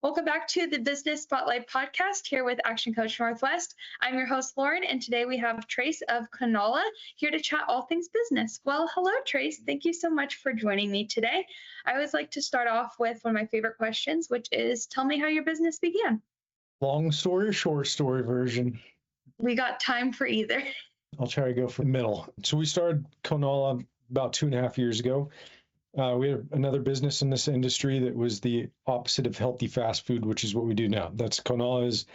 Welcome back to the Business Spotlight podcast here with Action Coach Northwest. I'm your host, Lauren, and today we have Trace of Konala here to chat all things business. Well, hello, Trace. Thank you so much for joining me today. I always like to start off with one of my favorite questions, which is tell me how your business began. Long story, short story version. We got time for either. I'll try to go for the middle. So we started Konala about 2.5 years ago. We had another business in this industry that was the opposite of healthy fast food, which is what we do now. That's Konala's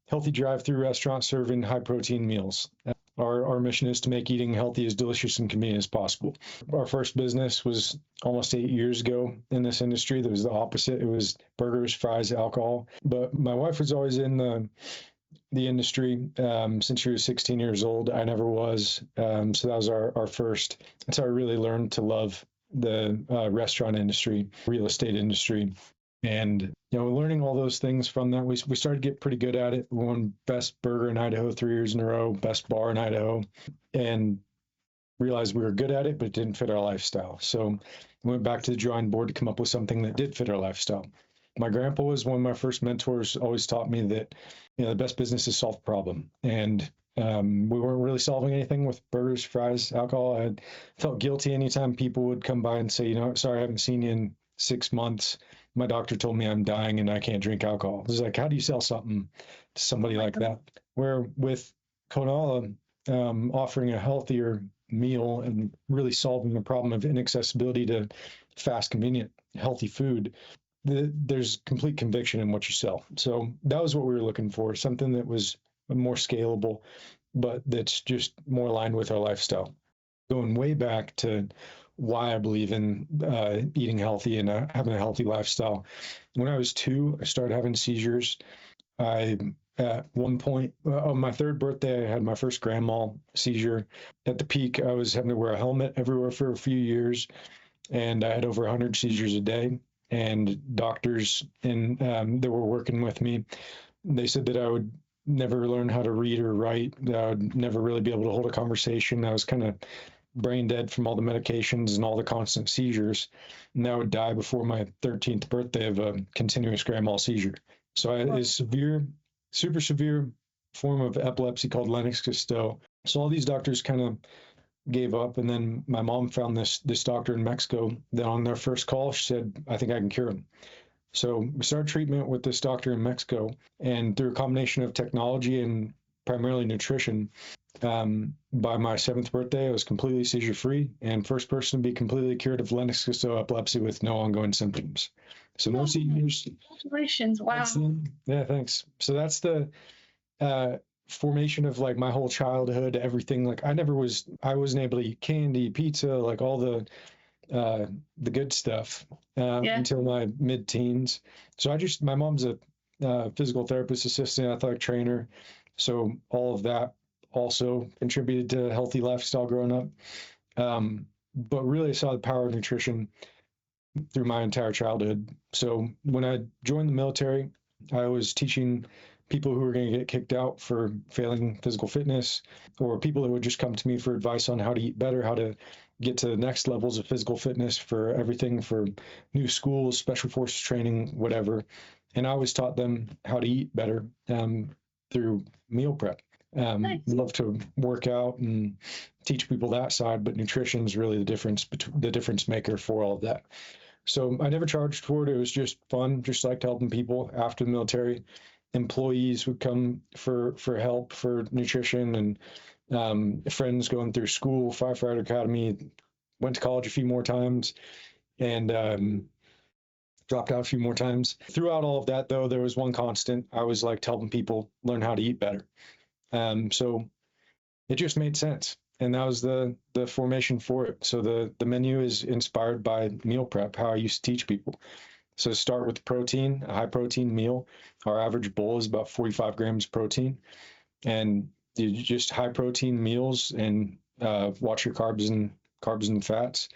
healthy drive-through restaurant serving high-protein meals. Our mission is to make eating healthy as delicious and convenient as possible. Our first business was almost 8 years ago in this industry. That was the opposite. It was burgers, fries, alcohol. But my wife was always in the industry since she was 16 years old. I never was. So that was our first. That's how I really learned to love the restaurant industry, real estate industry. And, learning all those things from that, we started to get pretty good at it. We won best burger in Idaho 3 years in a row, best bar in Idaho, and realized we were good at it, but it didn't fit our lifestyle. So we went back to the drawing board to come up with something that did fit our lifestyle. My grandpa was one of my first mentors, always taught me that, the best business is solve a problem. And we weren't really solving anything with burgers, fries, alcohol. I felt guilty anytime people would come by and say, sorry, I haven't seen you in 6 months. My doctor told me I'm dying and I can't drink alcohol. It's like, how do you sell something to somebody like that? Where with Konala, offering a healthier meal and really solving the problem of inaccessibility to fast, convenient, healthy food, there's complete conviction in what you sell. So that was what we were looking for, something that was more scalable, but that's just more aligned with our lifestyle. Going way back to why I believe in eating healthy and having a healthy lifestyle. When I was 2, I started having seizures. At one point, on my 3rd birthday, I had my first grand mal seizure. At the peak, I was having to wear a helmet everywhere for a few years, and I had over 100 seizures a day. And doctors that were working with me, they said that I would never learn how to read or write, that I would never really be able to hold a conversation. I was kind of brain dead from all the medications and all the constant seizures, and I would die before my 13th birthday of a continuous grand mal seizure. So I had a super severe form of epilepsy called Lennox-Gastaut. So all these doctors kind of gave up, and then my mom found this doctor in Mexico that on their first call, she said, I think I can cure him. So we started treatment with this doctor in Mexico, and through a combination of technology and primarily nutrition, by my 7th birthday, I was completely seizure-free and first person to be completely cured of Lennox-Gastaut epilepsy with no ongoing symptoms. So no seizures. Congratulations. Wow. Yeah, thanks. So that's the formation of like my whole childhood, everything. Like I wasn't able to eat candy, pizza, like all the good stuff until my mid-teens. So my mom's a physical therapist assistant, athletic trainer. So all of that also contributed to a healthy lifestyle growing up. But really I saw the power of nutrition through my entire childhood. So when I joined the military, I was teaching people who were going to get kicked out for failing physical fitness, or people who would just come to me for advice on how to eat better, how to get to the next levels of physical fitness, for everything for new schools, special forces training, whatever. And I always taught them how to eat better through meal prep. Nice. Love to work out and teach people that side, but nutrition is really the difference maker for all of that. So I never charged for it. It was just fun, just liked helping people. After the military, employees would come for help for nutrition, and friends going through school, firefighter academy, went to college a few more times, and dropped out a few more times. Throughout all of that, though, there was one constant. I was like helping people learn how to eat better. So it just made sense. And that was the formation for it. So the menu is inspired by meal prep, how I used to teach people. So start with protein, a high protein meal. Our average bowl is about 45 grams of protein. And you just high protein meals, and watch your carbs and fats.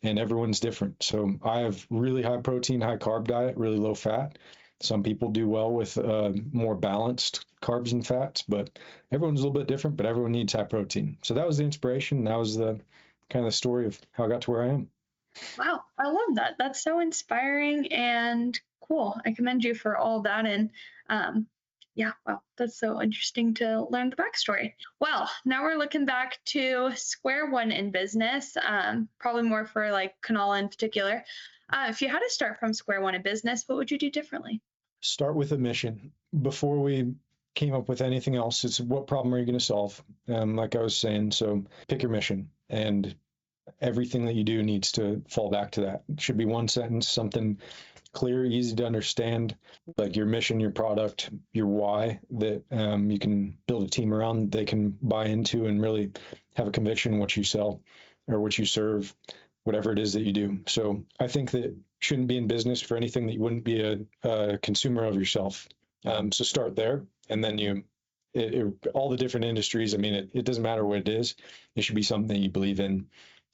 And everyone's different. So I have really high protein, high carb diet, really low fat. Some people do well with more balanced carbs and fats, but everyone's a little bit different, but everyone needs high protein. So that was the inspiration. That was the kind of the story of how I got to where I am. Wow, I love that. That's so inspiring and cool. I commend you for all that. And um, yeah, wow, that's so interesting to learn the backstory. Well, now we're looking back to square one in business, probably more for like Kanala in particular. If you had to start from square one in business, what would you do differently? Start with a mission. Before we came up with anything else, it's what problem are you going to solve? Like I was saying, so pick your mission, and everything that you do needs to fall back to that. It should be one sentence, something clear, easy to understand, like your mission, your product, your why, that you can build a team around, they can buy into and really have a conviction in what you sell or what you serve, whatever it is that you do. So I think that shouldn't be in business for anything that you wouldn't be a consumer of yourself. So start there, and then all the different industries. I mean, it doesn't matter what it is. It should be something that you believe in,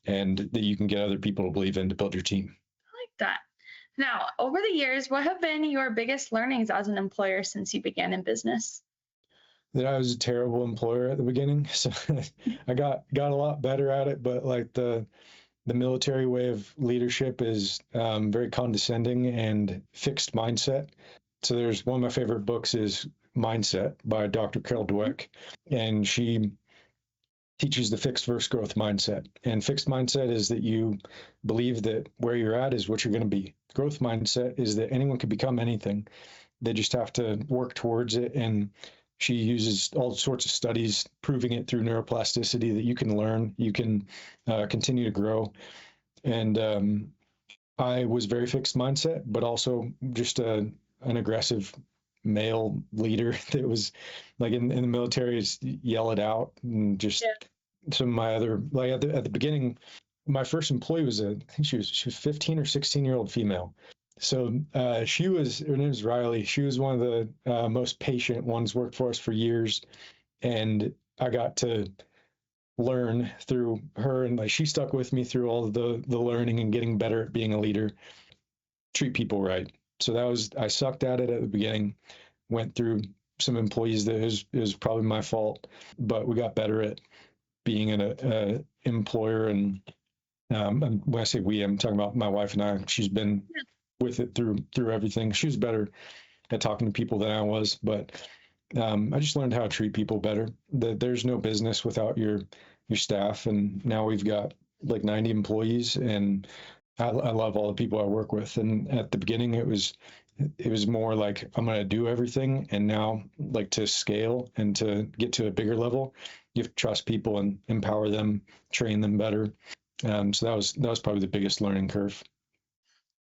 and that you can get other people to believe in to build your team. I like that. Now, over the years, what have been your biggest learnings as an employer since you began in business? That I was a terrible employer at the beginning, so I got a lot better at it. But like the military way of leadership is very condescending and fixed mindset. So there's one of my favorite books is Mindset by Dr. Carol Dweck, and she teaches the fixed versus growth mindset. And fixed mindset is that you believe that where you're at is what you're going to be. Growth mindset is that anyone can become anything. They just have to work towards it. And she uses all sorts of studies proving it through neuroplasticity that you can learn, you can continue to grow. And I was very fixed mindset, but also just an aggressive male leader that was like in the military, is yell it out and just some of my other like at the beginning, my first employee was I think she was 15 or 16-year-old female. So her name was Riley. She was one of the most patient ones, worked for us for years, and I got to learn through her, and like she stuck with me through all of the learning and getting better at being a leader, treat people right. So I sucked at it at the beginning, went through some employees that is probably my fault, but we got better at being an employer. And when I say we, I'm talking about my wife and I. She's been with it through everything. She was better at talking to people than I was, but I just learned how to treat people better. That there's no business without your staff, and now we've got like 90 employees, and I love all the people I work with. And at the beginning, it was more like I'm going to do everything, and now like to scale and to get to a bigger level, you have to trust people and empower them, train them better. So that was probably the biggest learning curve.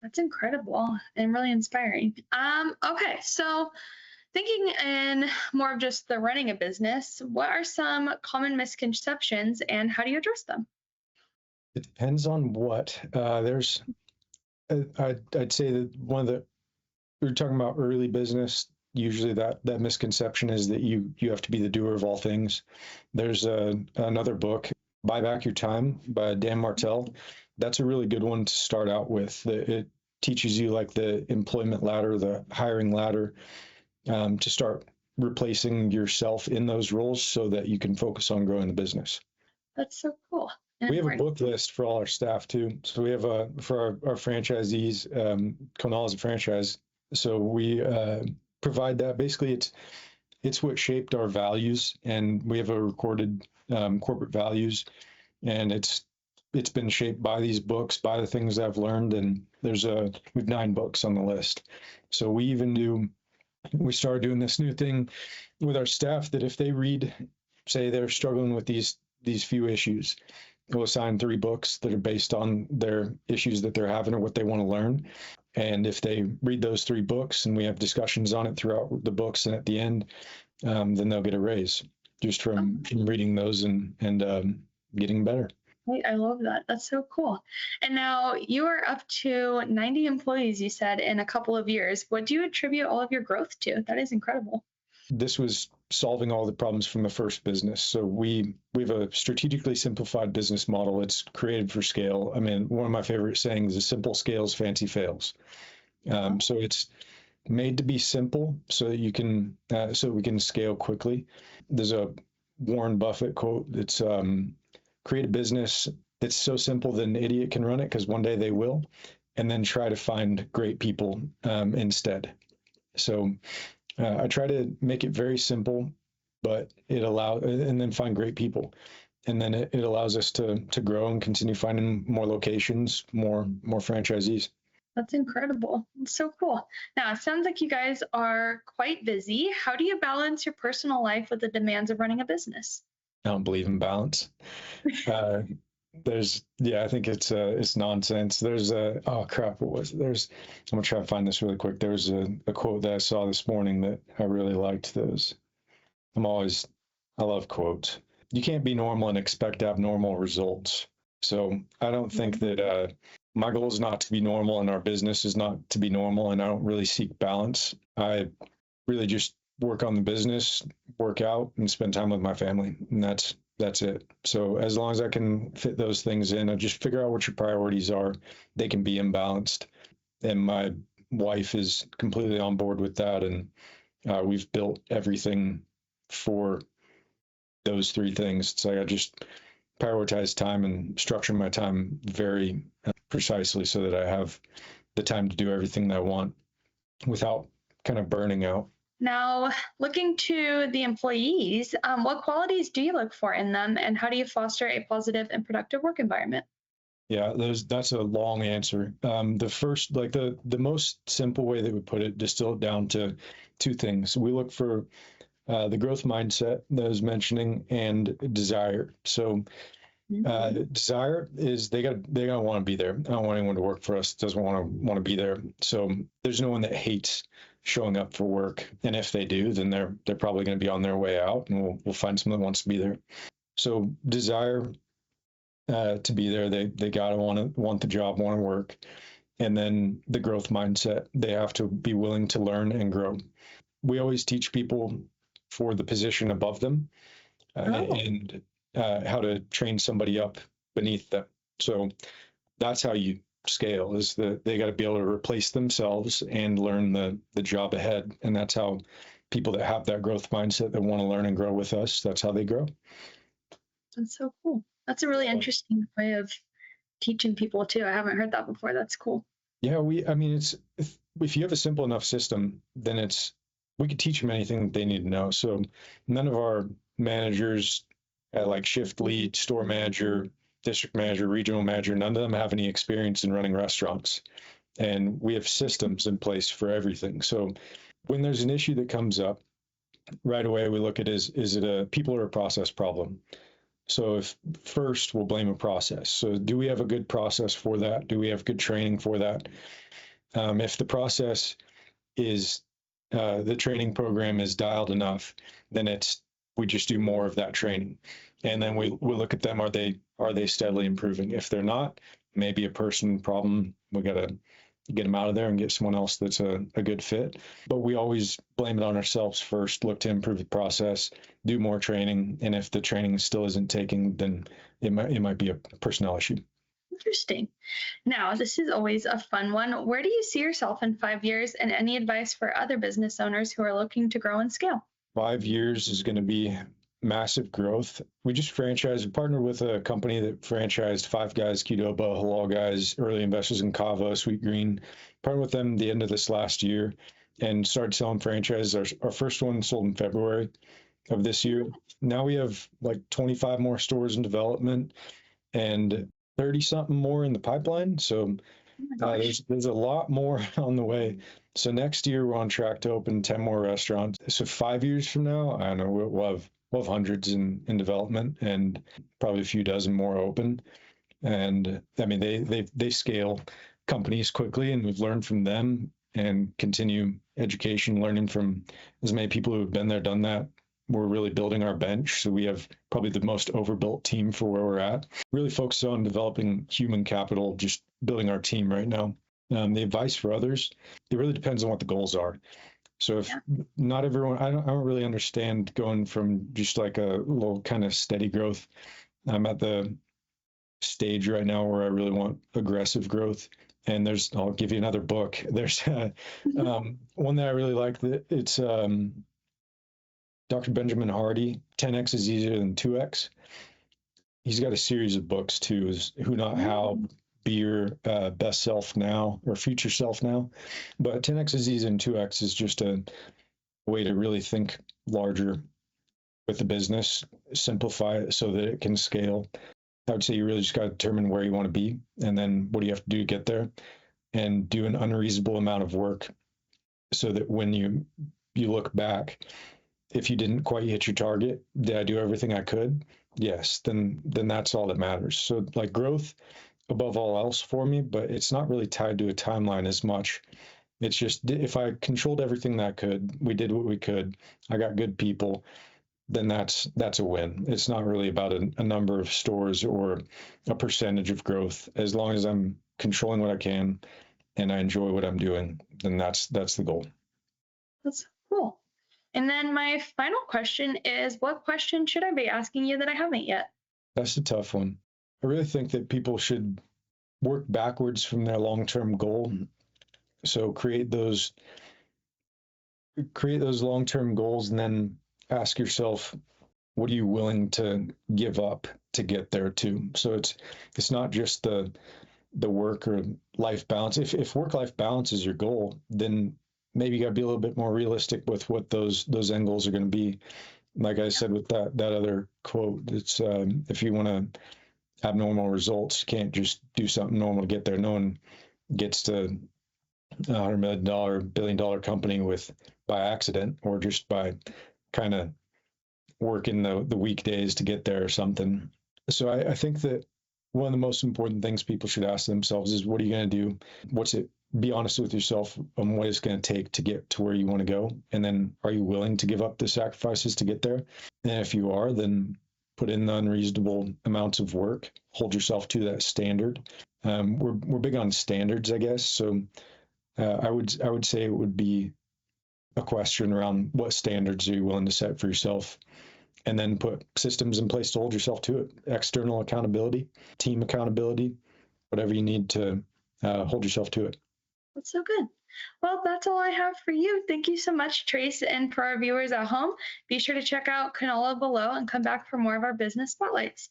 That's incredible and really inspiring. Okay, so thinking in more of just the running a business, what are some common misconceptions and how do you address them? It depends on what. I'd say that we're talking about early business. Usually that misconception is that you have to be the doer of all things. There's another book, Buy Back Your Time by Dan Martell. That's a really good one to start out with. It teaches you like the employment ladder, the hiring ladder, to start replacing yourself in those roles so that you can focus on growing the business. That's so cool. We have a book list for all our staff too. So we have for our franchisees, Konala is a franchise. So we provide that. Basically, it's what shaped our values, and we have a recorded corporate values, and it's been shaped by these books, by the things I've learned. And we've 9 books on the list. So we started doing this new thing with our staff that if they read, say they're struggling with these few issues, we'll assign 3 books that are based on their issues that they're having or what they want to learn. And if they read those 3 books and we have discussions on it throughout the books and at the end, then they'll get a raise just from reading those and getting better. I love that. That's so cool. And now you are up to 90 employees, you said, in a couple of years. What do you attribute all of your growth to? That is incredible. This was solving all the problems from the first business. So we have a strategically simplified business model. It's created for scale. I mean, one of my favorite sayings is simple scales, fancy fails. So it's made to be simple so that you can so we can scale quickly. There's a Warren Buffett quote that's create a business it's so simple that an idiot can run it because one day they will, and then try to find great people instead. So I try to make it very simple, but and then find great people. And then it allows us to grow and continue finding more locations, more franchisees. That's incredible. It's so cool. Now, it sounds like you guys are quite busy. How do you balance your personal life with the demands of running a business? I don't believe in balance. Uh, I think it's nonsense. Oh crap, what was it? I'm gonna try to find this really quick. There was a quote that I saw this morning that I really liked. I love quotes. You can't be normal and expect abnormal results. So I don't think that my goal is not to be normal and our business is not to be normal, and I don't really seek balance. I really just work on the business, work out, and spend time with my family, and that's it. So as long as I can fit those things in, I just figure out what your priorities are. They can be imbalanced, and my wife is completely on board with that, and we've built everything for those three things. So I just prioritize time and structure my time very precisely so that I have the time to do everything that I want without kind of burning out. Now, looking to the employees, what qualities do you look for in them, and how do you foster a positive and productive work environment? Yeah, that's a long answer. The first, like the most simple way that we put it, distill it down to two things. We look for the growth mindset that I was mentioning and desire. So desire is they gotta want to be there. I don't want anyone to work for us doesn't want to be there. So there's no one that hates showing up for work, and if they do, then they're probably going to be on their way out, and we'll find someone that wants to be there. So desire to be there, they gotta want the job, want to work, and then the growth mindset. They have to be willing to learn and grow. We always teach people for the position above them and how to train somebody up beneath them. So that's how you scale, is that they got to be able to replace themselves and learn the job ahead. And that's how people that have that growth mindset that want to learn and grow with us, that's how they grow. That's so cool. That's a really interesting way of teaching people too. I haven't heard that before. That's cool. Yeah, it's if you have a simple enough system, then we could teach them anything they need to know. So none of our managers, like shift lead, store manager, district manager, regional manager, none of them have any experience in running restaurants. And we have systems in place for everything. So when there's an issue that comes up, right away we look at is it a people or a process problem? So if first we'll blame a process. So do we have a good process for that? Do we have good training for that? If the process is the training program is dialed enough, then we just do more of that training, and then we look at them. Are they steadily improving? If they're not, maybe a person problem. We got to get them out of there and get someone else that's a good fit. But we always blame it on ourselves first. Look to improve the process, do more training, and if the training still isn't taking, then it might be a personnel issue. Interesting. Now, this is always a fun one. Where do you see yourself in 5 years, and any advice for other business owners who are looking to grow and scale? 5 years is going to be massive growth. We just partnered with a company that franchised Five Guys, Qdoba, Halal Guys, early investors in Kava, Sweet Green. Partnered with them the end of this last year and started selling franchises. Our first one sold in February of this year. Now we have like 25 more stores in development and 30 something more in the pipeline. So there's a lot more on the way. So next year we're on track to open 10 more restaurants. So 5 years from now, I don't know, we'll have hundreds in development and probably a few dozen more open. And I mean, they scale companies quickly, and we've learned from them and continue education, learning from as many people who have been there, done that. We're really building our bench. So we have probably the most overbuilt team for where we're at. Really focused on developing human capital, just building our team right now. The advice for others, it really depends on what the goals are. So if not everyone, I don't really understand going from just like a little kind of steady growth. I'm at the stage right now where I really want aggressive growth. And I'll give you another book. There's one that I really like. It's Dr. Benjamin Hardy, 10X is easier than 2X. he's got a series of books too, is Who Not How, Be Your Best Self Now or Future Self Now. But 10X is easy and 2X is just a way to really think larger with the business, simplify it so that it can scale. I would say you really just got to determine where you want to be and then what do you have to do to get there, and do an unreasonable amount of work so that when you look back, if you didn't quite hit your target, did I do everything I could? Yes, then that's all that matters. So like growth above all else for me, but it's not really tied to a timeline as much. It's just if I controlled everything that I could, we did what we could, I got good people, then that's a win. It's not really about a number of stores or a percentage of growth. As long as I'm controlling what I can and I enjoy what I'm doing, then that's the goal. That's cool. And then my final question is, what question should I be asking you that I haven't yet? That's a tough one. I really think that people should work backwards from their long-term goal. So create those long-term goals and then ask yourself, what are you willing to give up to get there too? So it's not just the work or life balance. If work-life balance is your goal, then maybe you got to be a little bit more realistic with what those end goals are going to be. Like I said with that other quote, it's if you want to have normal results, you can't just do something normal to get there. No one gets to $100 million, billion-dollar company by accident or just by kind of working the weekdays to get there or something. So I think that one of the most important things people should ask themselves is, what are you going to do? Be honest with yourself on what it's going to take to get to where you want to go. And then are you willing to give up the sacrifices to get there? And if you are, then put in the unreasonable amounts of work, hold yourself to that standard. We're big on standards, I guess. So I would say it would be a question around what standards are you willing to set for yourself, and then put systems in place to hold yourself to it. External accountability, team accountability, whatever you need to hold yourself to it. That's so good. Well, that's all I have for you. Thank you so much, Trace. And for our viewers at home, be sure to check out Konala below and come back for more of our business spotlights.